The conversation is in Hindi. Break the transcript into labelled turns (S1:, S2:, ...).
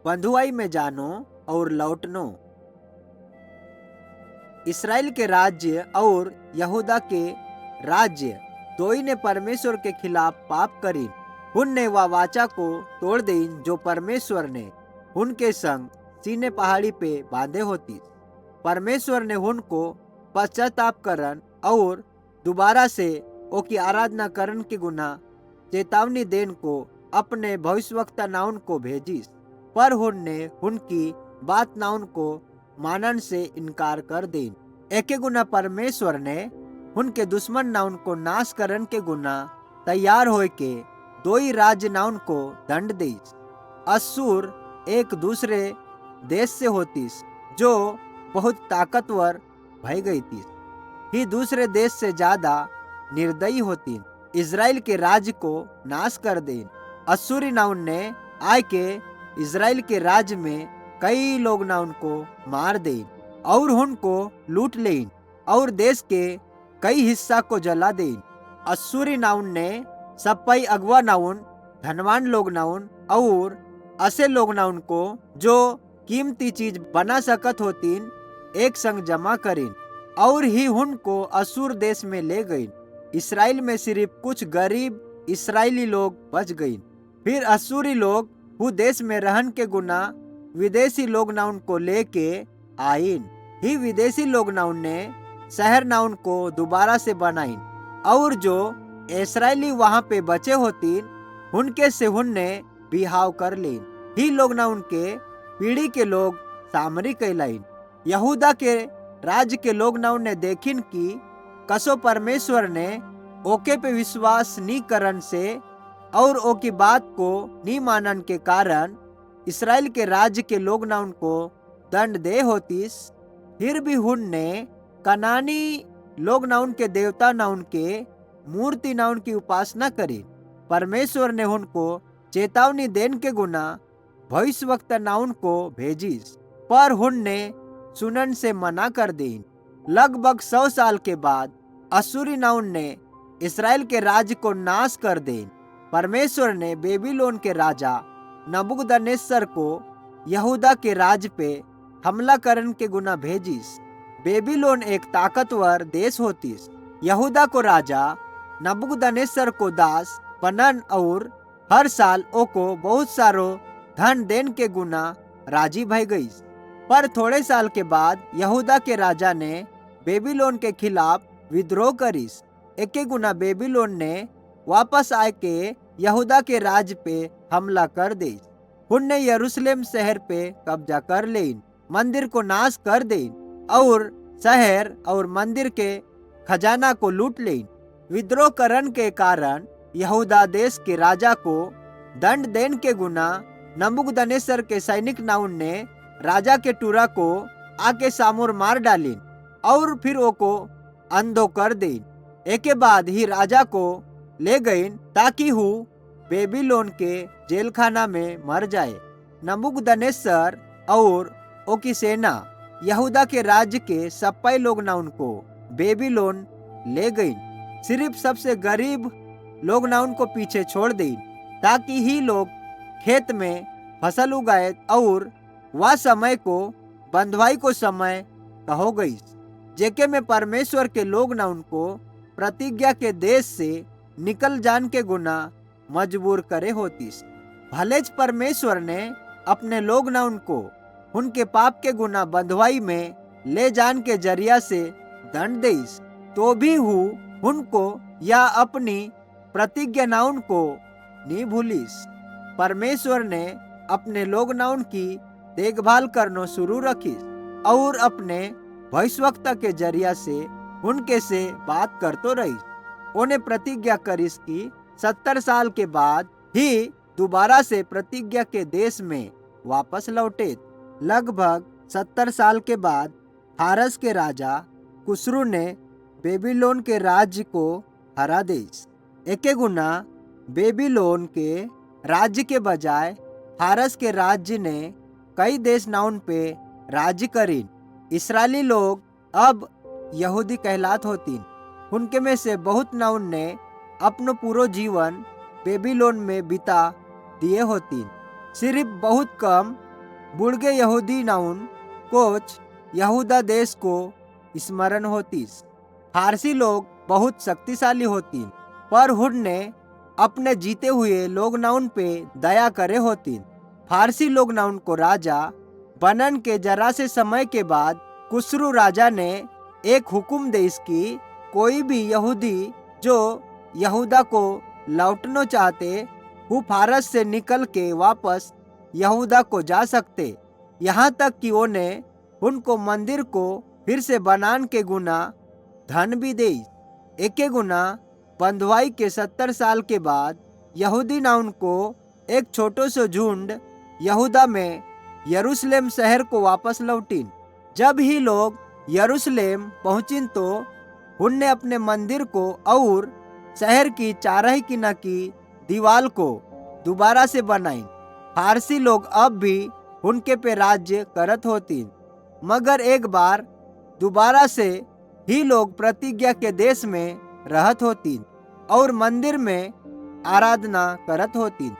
S1: बंधुआई में जानो और लौटनो। इसराइल के राज्य और यहूदा के राज्य दोई ने परमेश्वर के खिलाफ पाप करी। उनने वह वाचा को तोड़ देन जो परमेश्वर ने उनके संग सीने पहाड़ी पे बांधे होती। परमेश्वर ने उनको पश्चाताप करन और दोबारा से ओकी आराधना करन के गुना चेतावनी देन को अपने भविष्यवक्ता नाउन को भेजिस। पर उनने उनकी बात नाउन को मानन से इनकार कर देन। एके गुना परमेश्वर ने उनके दुश्मन नाउन को नाश करन के गुना तैयार होए के दोई राज्य नाउन को दंड देस। असूर एक दूसरे देश से होतीस जो बहुत ताकतवर भई गई थी। ही दूसरे देश से ज्यादा निर्दयी होती। इज़राइल के राज्य को नाश कर देन। असूरी नाउन ने आय के इज़राइल के राज्य में कई लोग नाउन को मार देन और उनको लूट लेन और देश के कई हिस्सा को जला देन। असूरी नाउन ने सप्पई अगवा नाउन, धनवान लोग नाउन और ऐसे लोग नाउन को जो कीमती चीज बना सकत होतीन एक संग जमा करीन और ही उनको असूर देश में ले गईन। इसराइल में सिर्फ कुछ गरीब इसराइली लोग बच गईन। फिर असूरी लोग वो देश में रहन के गुना विदेशी लोग नाउन को लेके आइन। ही विदेशी लोग नाउन ने शहर नाउन को दोबारा से बनाइन और जो इसराइली वहाँ पे बचे होतीन उनके से उनने बिहाव कर लेन। ही लोग ना उनके पीढ़ी के लोग सामरी कहलाइन। यहूदा के राज्य के लोग ना उन्हें देखिन कि कसो परमेश्वर ने ओके पे विश्वास नी करन से और ओकी बात को नी मानन के कारण इसराइल के राज्य के लोग ना उनको दंड दे होतीस। फिर भी उनने कनानी लोग ना उनके देवता ना उनके मूर्ति ना उनकी उपासना करी। परमेश्वर ने उनको चेतावनी देन के गुना भविष्यवक्ता नाउन को भेजिस पर उनने सुनन से मना कर देन। लगभग 100 साल के बाद असूरी नाउन ने इसराइल के राज्य को नाश कर देन। परमेश्वर ने बेबीलोन के राजा नबूकदनेस्सर को यहूदा के राज्य पे हमला करन के गुना भेजिस। बेबीलोन एक ताकतवर देश होतीस। यहूदा को राजा नबूकदनेस्सर को दास बनन और हर साल ओको बहुत सारो धन देन के गुना राजी भई गई। पर थोड़े साल के बाद यहूदा के राजा ने बेबीलोन के खिलाफ विद्रोह करिस। एके गुना बेबीलोन ने वापस आए के यहूदा के राज्य पे हमला कर दे। उनने यरूशलेम शहर पे कब्जा कर लेन, मंदिर को नाश कर देन और शहर और मंदिर के खजाना को लूट लेन। विद्रोह करन के कारण यहूदा देश के राजा को दंड देन के गुना नबूकदनेस्सर के सैनिक नाउन ने राजा के टूरा को आके सामुर मार डालिन और फिर ओको अंधो कर देन। एके बाद ही राजा को ले गईन ताकि हु बेबीलोन के जेलखाना में मर जाए। नबूकदनेस्सर और ओकी सेना यहूदा के राज्य के सप्पाई लोग ना उनको बेबीलोन ले गईन। सिर्फ सबसे गरीब लोग ना उनको पीछे छोड़ दें ताकि ही लोग खेत में फसल उगाए और वह समय को बंधुआई को समय कहो गई जेके में परमेश्वर के लोग ना उनको प्रतिज्ञा के देश से निकल जान के गुना मजबूर करे होतीस। भलेच परमेश्वर ने अपने लोग ना उनको उनके पाप के गुना बंधुआई में ले जान के जरिया से दंड देस तो भी उनको या अपनी प्रतिज्ञा नाउन को नहीं भूलिस। परमेश्वर ने अपने लोग नाउन की देखभाल करनो शुरू रखिस और अपने भविष्यवक्ता के जरिया से उनके से बात करतो रही। उन्हें प्रतिज्ञा करिस कि 70 साल के बाद ही दोबारा से प्रतिज्ञा के देश में वापस लौटे। लगभग 70 साल के बाद फारस के राजा कुसरू ने बेबीलोन के राज्य को हरा देस। एके गुना बेबीलोन के राज्य के बजाय फारस के राज्य ने कई देश नाउन पे राज्य करीन। इसराइली लोग अब यहूदी कहलात होतीन। उनके में से बहुत नाउन ने अपनो पूरो जीवन बेबीलोन में बिता दिए होतीन। सिर्फ बहुत कम बुढ़गे यहूदी नाउन कोच यहूदा देश को स्मरण होतीस। फारसी लोग बहुत शक्तिशाली होतीन, पर हुन ने अपने जीते हुए लोग नाउन पे दया करे होतीन। फारसी लोग नाउन को राजा बनन के जरा से समय के बाद कुसरू राजा ने एक हुक्म देस कि कोई भी यहूदी जो यहूदा को लौटना चाहते वो फारस से निकल के वापस यहूदा को जा सकते, यहाँ तक कि उन्हें उनको मंदिर को फिर से बनान के गुना धन भी दे। एक गुना बंधुआई के 70 साल के बाद यहूदी नाउन को एक छोटो सो झुंड यहूदा में यरूशलेम शहर को वापस लौटीन। जब ही लोग यरूशलेम पहुंचिन तो उनने अपने मंदिर को और शहर की चारही किना की दीवार को दोबारा से बनाई। फारसी लोग अब भी उनके पे राज्य करत होतीन, मगर एक बार दोबारा से ही लोग प्रतिज्ञा के देश में रहत होतीन और मंदिर में आराधना करत होतीन।